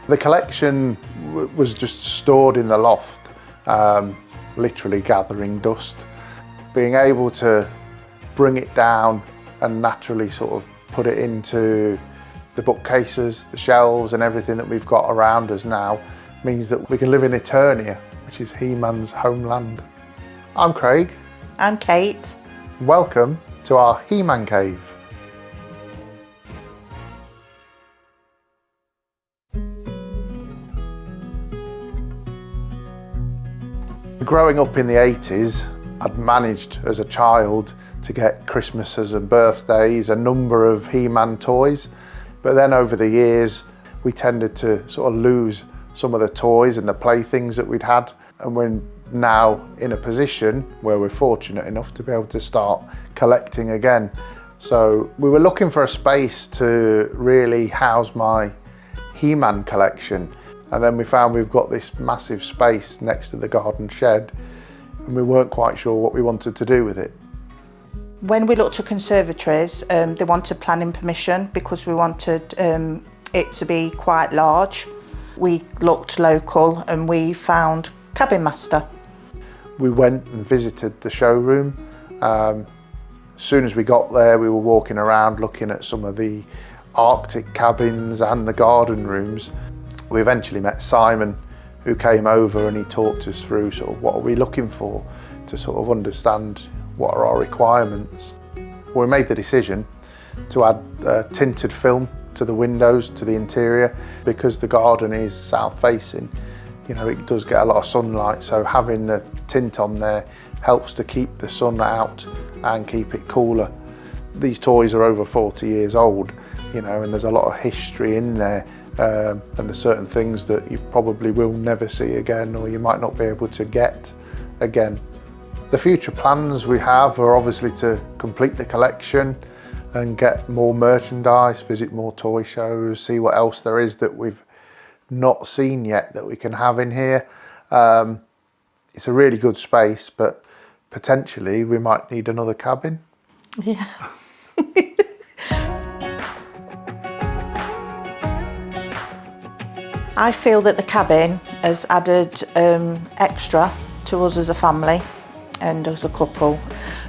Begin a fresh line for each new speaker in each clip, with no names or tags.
The collection was just stored in the loft, literally gathering dust. Being able to bring it down and naturally sort of put it into the bookcases, the shelves and everything that we've got around us now means that we can live in Eternia, which is He-Man's homeland. I'm Craig.
I'm Kate.
Welcome to our He-Man cave. Growing up in the 80s, I'd managed as a child to get Christmases and birthdays a number of He-Man toys, but then over the years we tended to sort of lose some of the toys and the playthings that we'd had, and we're now in a position where we're fortunate enough to be able to start collecting again. So we were looking for a space to really house my He-Man collection. And then we found we've got this massive space next to the garden shed and we weren't quite sure what we wanted to do with it.
When we looked at conservatories, they wanted planning permission because we wanted it to be quite large. We looked local and we found Cabin Master. We
went and visited the showroom. As soon as we got there, we were walking around looking at some of the Arctic cabins and the garden rooms. We eventually met Simon, who came over and he talked us through sort of what are we looking for to sort of understand what are our requirements. We made the decision to add tinted film to the windows, to the interior, because the garden is south facing. You know, it does get a lot of sunlight, so having the tint on there helps to keep the sun out and keep it cooler. These toys are over 40 years old, you know, and there's a lot of history in there. And there's certain things that you probably will never see again, or you might not be able to get again. The future plans we have are obviously to complete the collection and get more merchandise, visit more toy shows, see what else there is that we've not seen yet that we can have in here. It's a really good space, but potentially we might need another cabin.
Yeah. I feel that the cabin has added extra to us as a family and as a couple.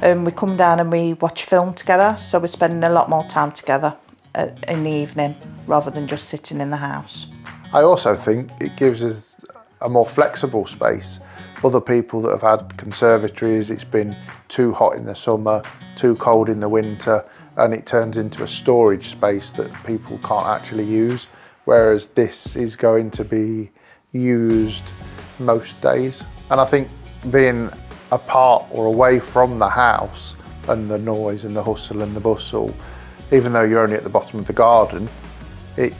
We come down and we watch film together, so we're spending a lot more time together in the evening rather than just sitting in the house.
I also think it gives us a more flexible space. Other people that have had conservatories, it's been too hot in the summer, too cold in the winter, and it turns into a storage space that people can't actually use. Whereas this is going to be used most days. And I think being apart or away from the house and the noise and the hustle and the bustle, even though you're only at the bottom of the garden, it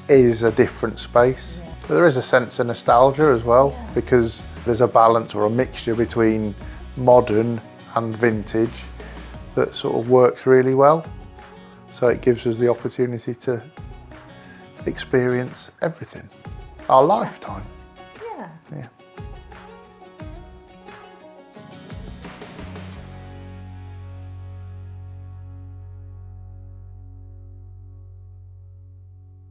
is a different space. Yeah. But there is a sense of nostalgia as well, because there's a balance or a mixture between modern and vintage that sort of works really well. So it gives us the opportunity to experience everything, our lifetime.